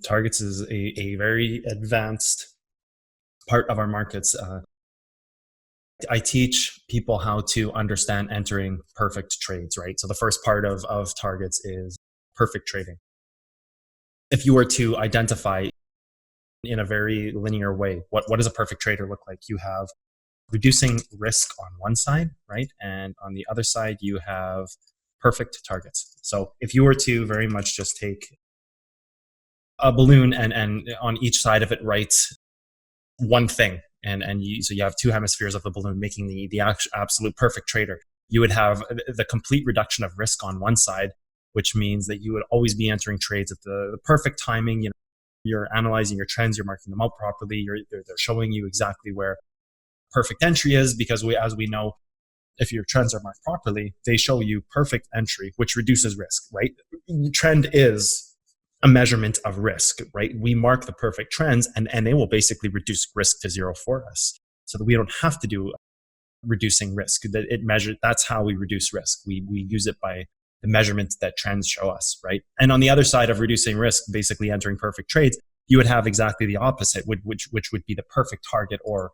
Targets is a very advanced part of our markets. I teach people how to understand entering perfect trades, right? So the first part of targets is perfect trading. If you were to identify in a very linear way, what does a perfect trader look like? You have reducing risk on one side, right? And on the other side, you have perfect targets. So if you were to very much just take a balloon and on each side of it writes one thing, so you have two hemispheres of the balloon making the absolute perfect trader, you would have the complete reduction of risk on one side, which means that you would always be entering trades at the perfect timing. You're analyzing your trends, you're marking them out properly, they're showing you exactly where perfect entry is, because as we know, if your trends are marked properly, they show you perfect entry, which reduces risk, right? Trend is a measurement of risk, right? We mark the perfect trends and they will basically reduce risk to zero for us, so that we don't have to do reducing risk. That's how we reduce risk. We use it by the measurements that trends show us, right? And on the other side of reducing risk, basically entering perfect trades, you would have exactly the opposite, which would be the perfect target, or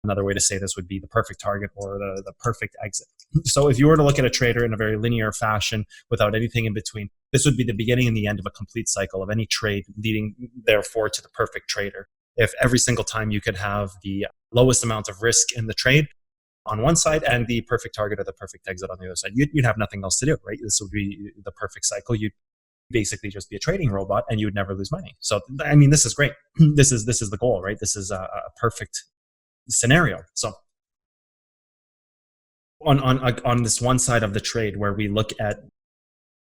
another way to say this would be the perfect target or the perfect exit. So if you were to look at a trader in a very linear fashion without anything in between, this would be the beginning and the end of a complete cycle of any trade, leading therefore to the perfect trader. If every single time you could have the lowest amount of risk in the trade on one side and the perfect target or the perfect exit on the other side, you'd have nothing else to do, right? This would be the perfect cycle. You'd basically just be a trading robot and you would never lose money. So, I mean, this is great. This is the goal, right? This is a perfect scenario. So on this one side of the trade where we look at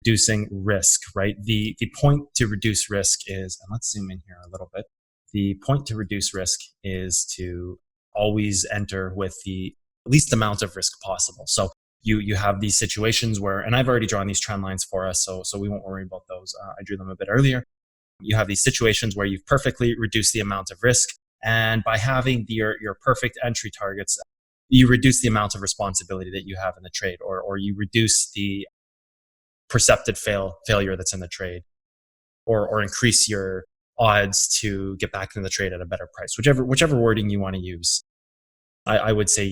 reducing risk, right? The point to reduce risk is, and let's zoom in here a little bit. The point to reduce risk is to always enter with the least amount of risk possible. So you have these situations where, and I've already drawn these trend lines for us, so we won't worry about those. I drew them a bit earlier. You have these situations where you've perfectly reduced the amount of risk, and by having your perfect entry targets, you reduce the amount of responsibility that you have in the trade, or you reduce the percepted failure that's in the trade, or increase your odds to get back into the trade at a better price, whichever wording you want to use. I would say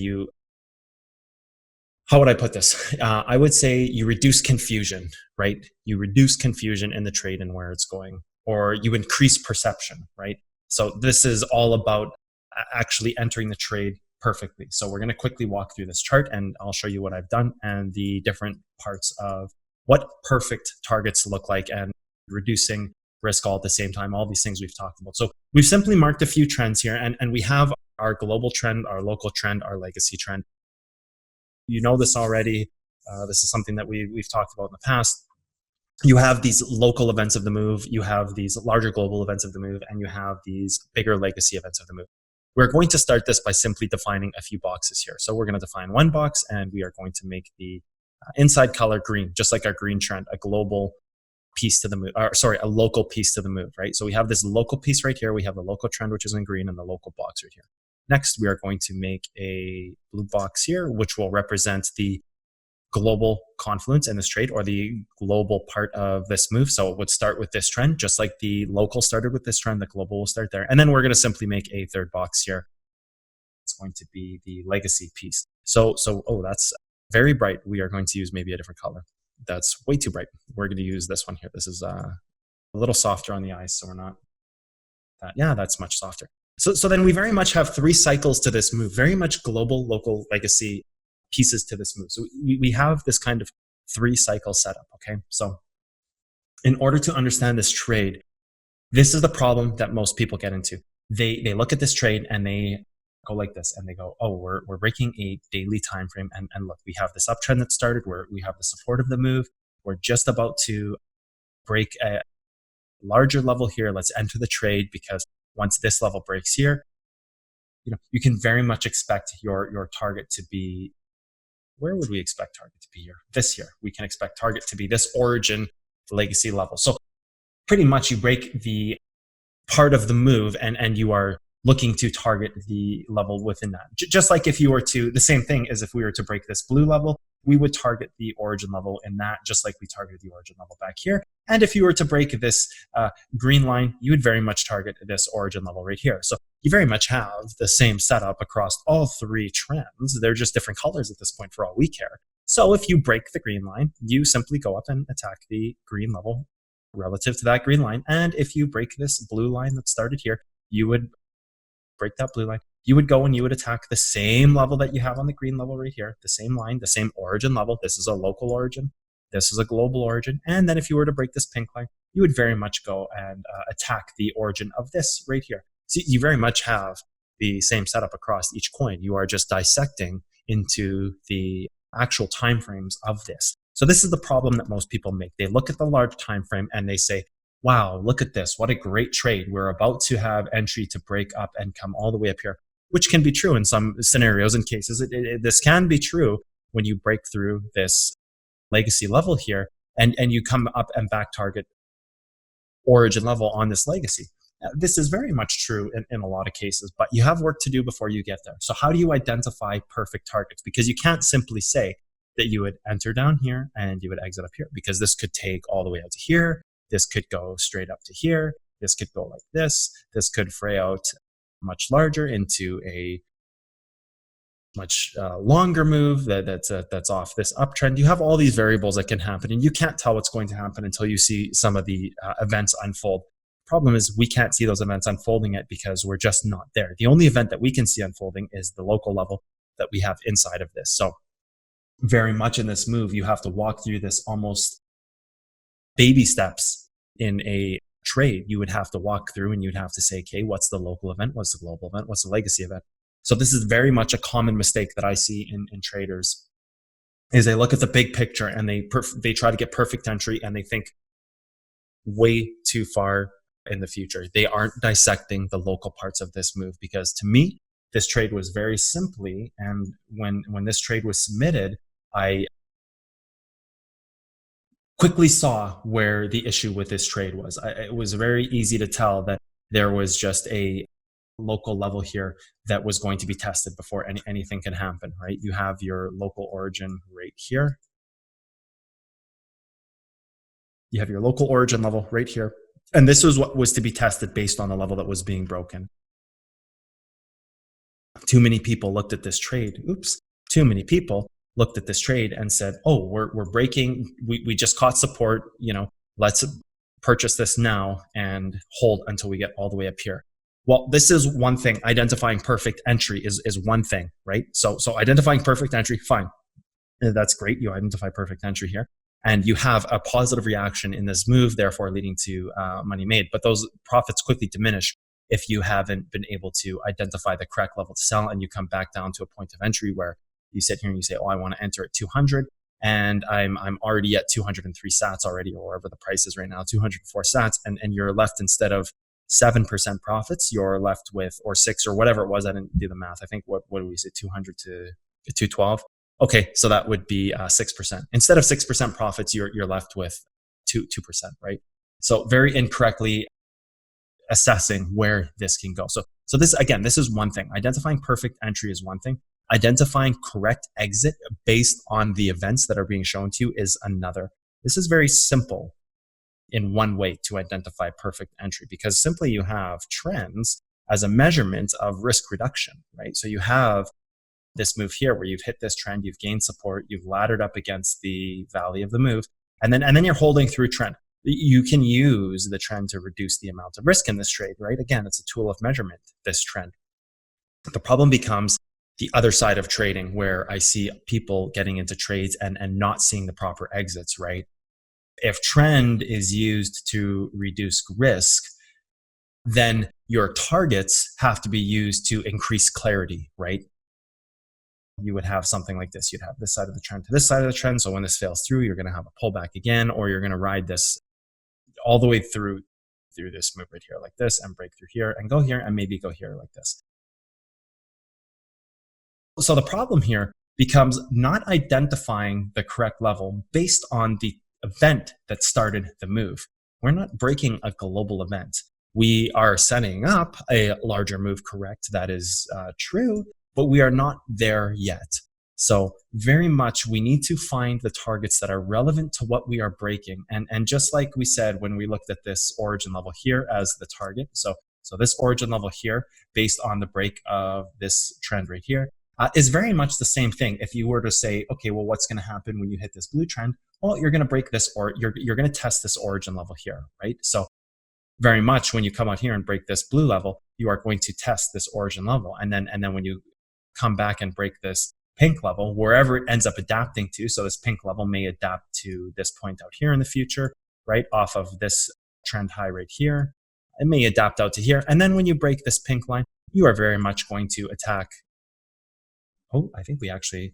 how would I put this? I would say you reduce confusion, right? You reduce confusion in the trade and where it's going, or you increase perception, right? So this is all about actually entering the trade perfectly. So we're going to quickly walk through this chart and I'll show you what I've done and the different parts of what perfect targets look like and reducing risk all at the same time, all these things we've talked about. So we've simply marked a few trends here, and we have our global trend, our local trend, our legacy trend. You know this already. This is something that we've talked about in the past. You have these local events of the move, you have these larger global events of the move, and you have these bigger legacy events of the move. We're going to start this by simply defining a few boxes here. So we're going to define one box, and we are going to make the inside color green, just like our green trend, a global piece to the move, a local piece to the move, right? So we have this local piece right here. We have the local trend, which is in green, and the local box right here. Next, we are going to make a blue box here, which will represent the global confluence in this trade, or the global part of this move. So it would start with this trend, just like the local started with this trend, the global will start there. And then we're going to simply make a third box here. It's going to be the legacy piece. So that's very bright. We are going to use maybe a different color. That's way too bright. We're going to use this one here. This is a little softer on the eyes, so we're not that. Yeah, that's much softer. So then we very much have three cycles to this move, very much global, local, legacy pieces to this move. So we have this kind of three cycle setup, okay? So in order to understand this trade, this is the problem that most people get into. They look at this trade and they go like this, and they go, oh, we're breaking a daily time frame, and look, we have this uptrend that started where we have the support of the move. We're just about to break a larger level here. Let's enter the trade, because once this level breaks here, you can very much expect your target to be, where would we expect target to be here? This here. We can expect target to be this origin legacy level. So pretty much you break the part of the move and you are looking to target the level within that. Just like if you were to, the same thing as if we were to break this blue level, we would target the origin level in that, just like we targeted the origin level back here. And if you were to break this green line, you would very much target this origin level right here. So you very much have the same setup across all three trends. They're just different colors at this point for all we care. So if you break the green line, you simply go up and attack the green level relative to that green line. And if you break this blue line that started here, you would break that blue line. You would go and you would attack the same level that you have on the green level right here, the same line, the same origin level. This is a local origin. This is a global origin. And then if you were to break this pink line, you would very much go and attack the origin of this right here. So you very much have the same setup across each coin. You are just dissecting into the actual timeframes of this. So this is the problem that most people make. They look at the large time frame and they say, wow, look at this. What a great trade. We're about to have entry to break up and come all the way up here, which can be true in some scenarios and cases. This can be true when you break through this legacy level here and you come up and back target origin level on this legacy. This is very much true in a lot of cases, but you have work to do before you get there. So how do you identify perfect targets? Because you can't simply say that you would enter down here and you would exit up here, because this could take all the way out to here. This could go straight up to here. This could go like this. This could fray out much larger into a much longer move that's off this uptrend. You have all these variables that can happen, and you can't tell what's going to happen until you see some of the events unfold. Problem is, we can't see those events unfolding yet because we're just not there. The only event that we can see unfolding is the local level that we have inside of this. So very much in this move, you have to walk through this almost baby steps in a trade. You would have to walk through and you'd have to say, okay, what's the local event? What's the global event? What's the legacy event? So this is very much a common mistake that I see in traders, is they look at the big picture and they try to get perfect entry and they think way too far in the future. They aren't dissecting the local parts of this move, because to me, this trade was very simply, and when this trade was submitted, I quickly saw where the issue with this trade was. It was very easy to tell that there was just a local level here that was going to be tested before anything can happen, right? You have your local origin right here. You have your local origin level right here. And this was what was to be tested based on the level that was being broken. Too many people looked at this trade. Too many people looked at this trade and said, oh, we're breaking. We just caught support. Let's purchase this now and hold until we get all the way up here. Well, this is one thing. Identifying perfect entry is one thing, right? So identifying perfect entry, fine. That's great. You identify perfect entry here. And you have a positive reaction in this move, therefore leading to money made. But those profits quickly diminish if you haven't been able to identify the correct level to sell, and you come back down to a point of entry where you sit here and you say, oh, I want to enter at 200, and I'm already at 203 sats already, or wherever the price is right now, 204 sats, and you're left, instead of 7% profits, you're left with, or 6 or whatever it was, I didn't do the math. I think, what do we say, 200 to 212? Okay, so that would be 6%. Instead of 6% profits, you're left with 2%, right? So very incorrectly assessing where this can go. So this, again, this is one thing. Identifying perfect entry is one thing. Identifying correct exit based on the events that are being shown to you is another. This is very simple in one way to identify perfect entry, because simply you have trends as a measurement of risk reduction, right? So you have this move here where you've hit this trend, you've gained support, you've laddered up against the valley of the move, and then you're holding through trend. You can use the trend to reduce the amount of risk in this trade, right? Again, it's a tool of measurement, this trend. The problem becomes the other side of trading, where I see people getting into trades and not seeing the proper exits, right? If trend is used to reduce risk, then your targets have to be used to increase clarity, right? You would have something like this. You'd have this side of the trend to this side of the trend. So when this fails through, you're going to have a pullback again, or you're going to ride this all the way through this move right here like this, and break through here and go here and maybe go here like this. So the problem here becomes not identifying the correct level based on the event that started the move. We're not breaking a global event. We are setting up a larger move, correct? That is true, but we are not there yet. So very much we need to find the targets that are relevant to what we are breaking. And just like we said when we looked at this origin level here as the target, so this origin level here, based on the break of this trend right here, is very much the same thing. If you were to say, okay, well, what's going to happen when you hit this blue trend? Well, you're going to break this, or you're going to test this origin level here, right? So very much when you come out here and break this blue level, you are going to test this origin level. And then when you come back and break this pink level, wherever it ends up adapting to, so this pink level may adapt to this point out here in the future, right, off of this trend high right here. It may adapt out to here. And then when you break this pink line, you are very much going to attack. Oh, I think we actually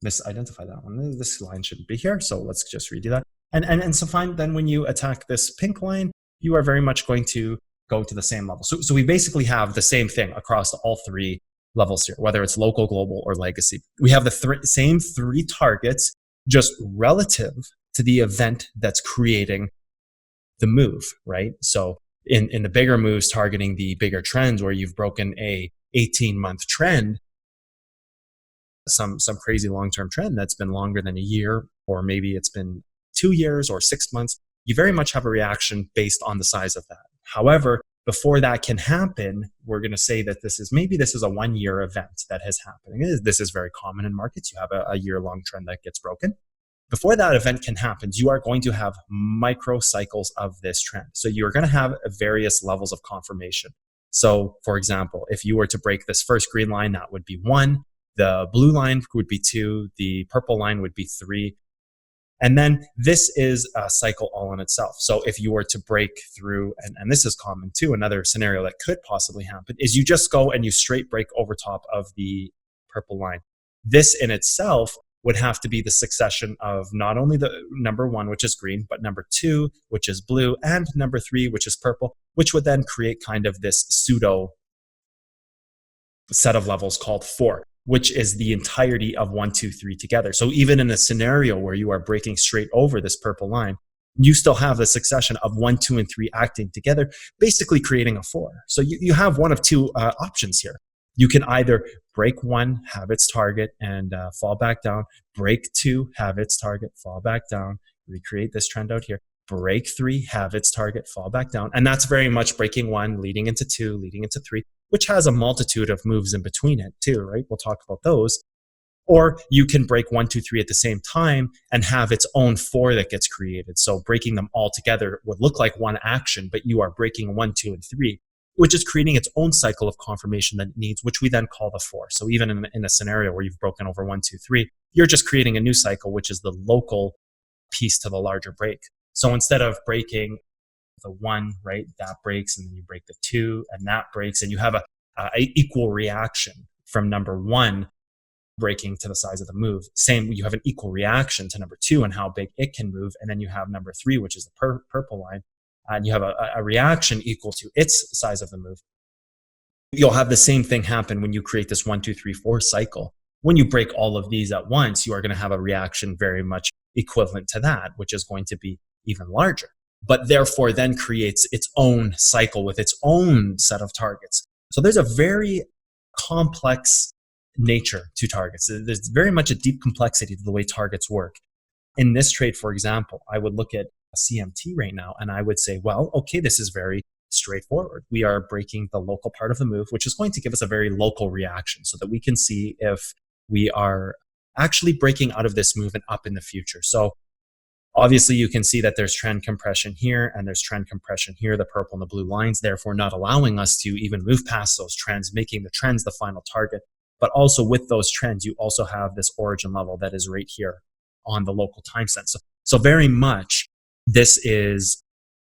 misidentified that one. This line shouldn't be here, so let's just redo that. And so fine, then when you attack this pink line, you are very much going to go to the same level. So we basically have the same thing across all three levels here, whether it's local, global, or legacy. We have the same three targets, just relative to the event that's creating the move, right? So in the bigger moves targeting the bigger trends where you've broken a 18-month trend, some crazy long-term trend that's been longer than a year, or maybe it's been 2 years or 6 months, you very much have a reaction based on the size of that. However, before that can happen, we're going to say that this is a 1-year event that has happened. This is very common in markets. You have a year-long trend that gets broken. Before that event can happen, you are going to have micro cycles of this trend. So you're going to have various levels of confirmation. So for example, if you were to break this first green line, that would be 1. The blue line would be 2. The purple line would be 3. And then this is a cycle all in itself. So if you were to break through, and this is common too, another scenario that could possibly happen is you just go and you straight break over top of the purple line. This in itself would have to be the succession of not only the number 1, which is green, but number 2, which is blue, and number 3, which is purple, which would then create kind of this pseudo set of levels called 4, which is the entirety of 1, 2, 3 together. So even in a scenario where you are breaking straight over this purple line, you still have the succession of 1, 2, and 3 acting together, basically creating a 4. So you have one of two options here. You can either break 1, have its target, and fall back down. Break 2, have its target, fall back down. Recreate this trend out here. Break 3, have its target, fall back down. And that's very much breaking 1, leading into 2, leading into 3, which has a multitude of moves in between it too, right? We'll talk about those. Or you can break 1, 2, 3 at the same time and have its own 4 that gets created. So breaking them all together would look like one action, but you are breaking 1, 2, and 3, which is creating its own cycle of confirmation that it needs, which we then call the 4. So even in a scenario where you've broken over 1, 2, 3, you're just creating a new cycle, which is the local piece to the larger break. So instead of breaking the 1, right, that breaks, and then you break the 2, and that breaks, and you have a equal reaction from number 1 breaking to the size of the move. Same, you have an equal reaction to number 2 and how big it can move, and then you have number 3, which is the purple line, and you have a reaction equal to its size of the move. You'll have the same thing happen when you create this 1, 2, 3, 4 cycle. When you break all of these at once, you are going to have a reaction very much equivalent to that, which is going to be even larger, but therefore then creates its own cycle with its own set of targets. So there's a very complex nature to targets. There's very much a deep complexity to the way targets work. In this trade, for example, I would look at a CMT right now and I would say, well, okay, this is very straightforward. We are breaking the local part of the move, which is going to give us a very local reaction so that we can see if we are actually breaking out of this move and up in the future. So obviously you can see that there's trend compression here and there's trend compression here, the purple and the blue lines, therefore not allowing us to even move past those trends, making the trends the final target. But also with those trends, you also have this origin level that is right here on the local time sense. So very much this is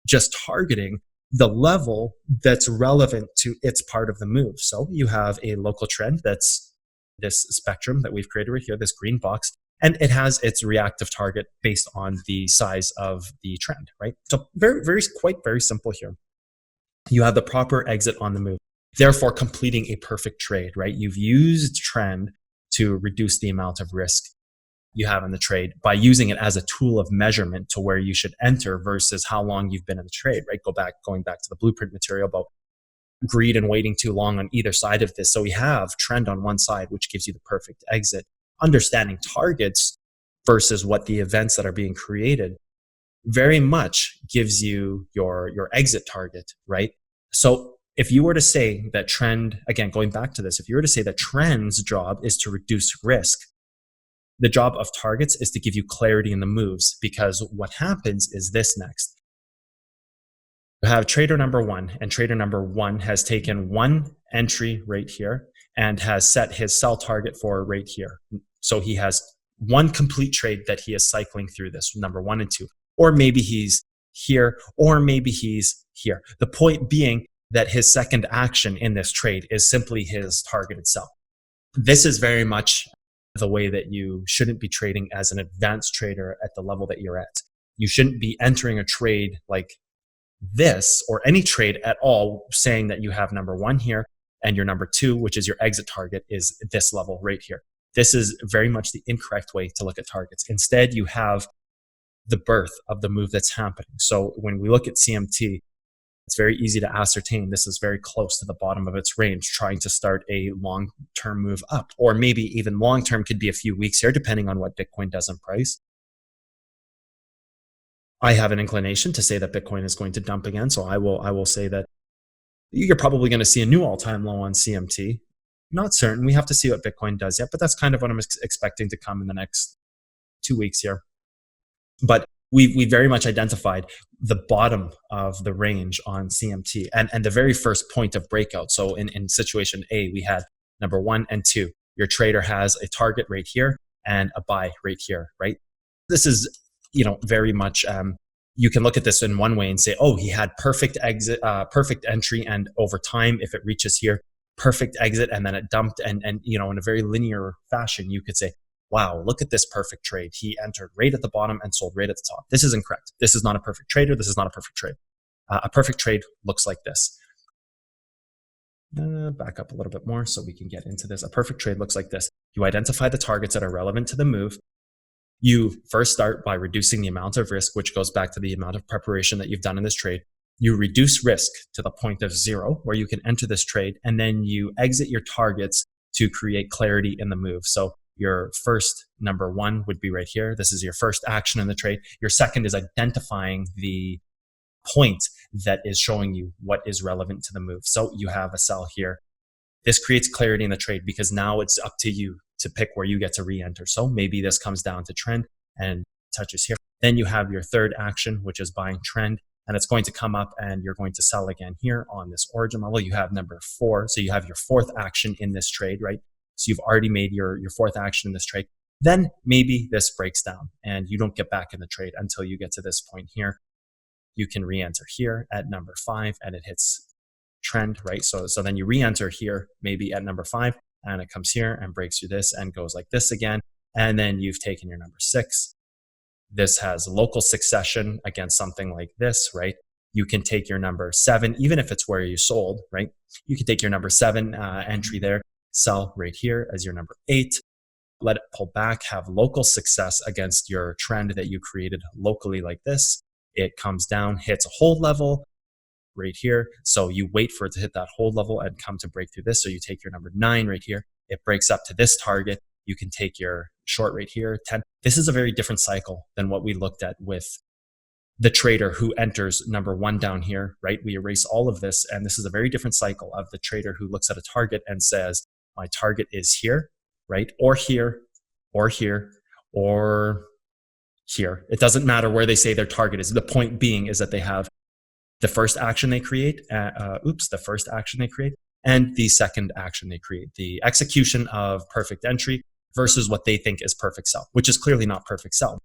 just targeting the level that's relevant to its part of the move. So you have a local trend that's this spectrum that we've created right here, this green box, and it has its reactive target based on the size of the trend, right? So quite very simple here. You have the proper exit on the move, therefore completing a perfect trade, right? You've used trend to reduce the amount of risk you have in the trade by using it as a tool of measurement to where you should enter versus how long you've been in the trade, right? Going back to the blueprint material about greed and waiting too long on either side of this. So we have trend on one side, which gives you the perfect exit. understanding targets versus what the events that are being created very much gives you your exit target, right? So if you were to say that trend, again, going back to this, if you were to say that trend's job is to reduce risk, the job of targets is to give you clarity in the moves, because what happens is this next. You have trader number one, and trader number one has taken one entry right here and has set his sell target for right here. So he has one complete trade that he is cycling through this, number one and two. Or maybe he's here, or maybe he's here. The point being that his second action in this trade is simply his targeted sell. This is very much the way that you shouldn't be trading as an advanced trader at the level that you're at. You shouldn't be entering a trade like this, or any trade at all, saying that you have number one here and your number two, which is your exit target, is this level right here. This is very much the incorrect way to look at targets. Instead, you have the birth of the move that's happening. So when we look at CMT, it's very easy to ascertain this is very close to the bottom of its range, trying to start a long-term move up, or maybe even long-term could be a few weeks here, depending on what Bitcoin does in price. I have an inclination to say that Bitcoin is going to dump again. So I will say that you're probably going to see a new all-time low on CMT. Not certain. We have to see what Bitcoin does yet, but that's kind of what I'm expecting to come in the next 2 weeks here. But we very much identified the bottom of the range on CMT and the very first point of breakout. So in situation A, we had number one and two. Your trader has a target right here and a buy right here, right? This is, very much, you can look at this in one way and say, oh, he had perfect exit, perfect entry. And over time, if it reaches here, perfect exit, and then it dumped. And in a very linear fashion, you could say, wow, look at this perfect trade. He entered right at the bottom and sold right at the top. This is incorrect. This is not a perfect trader. This is not a perfect trade. A perfect trade looks like this. Back up a little bit more so we can get into this. A perfect trade looks like this. You identify the targets that are relevant to the move. You first start by reducing the amount of risk, which goes back to the amount of preparation that you've done in this trade. You reduce risk to the point of zero where you can enter this trade, and then you exit your targets to create clarity in the move. So your first number one would be right here. This is your first action in the trade. Your second is identifying the point that is showing you what is relevant to the move. So you have a sell here. This creates clarity in the trade because now it's up to you to pick where you get to re-enter. So maybe this comes down to trend and touches here. Then you have your third action, which is buying trend, and it's going to come up and you're going to sell again here on this origin level. You have number four. So you have your fourth action in this trade, right? So you've already made your fourth action in this trade. Then maybe this breaks down and you don't get back in the trade until you get to this point here. You can re-enter here at number five and it hits trend, right? So then you re-enter here, maybe at number five, and it comes here and breaks through this and goes like this again. And then you've taken your number six. This has local succession against something like this, right? You can take your number seven, even if it's where you sold, right? You can take your number seven entry there, sell right here as your number eight, let it pull back, have local success against your trend that you created locally like this. It comes down, hits a hold level right here. So you wait for it to hit that hold level and come to break through this. So you take your number 9 right here. It breaks up to this target. You can take your short right here, 10. This is a very different cycle than what we looked at with the trader who enters number 1 down here, right? We erase all of this. And this is a very different cycle of the trader who looks at a target and says, my target is here, right? Or here, or here, or here. It doesn't matter where they say their target is. The point being is that they have the first action they create, the first action they create, and the second action they create, the execution of perfect entry versus what they think is perfect sell, which is clearly not perfect sell.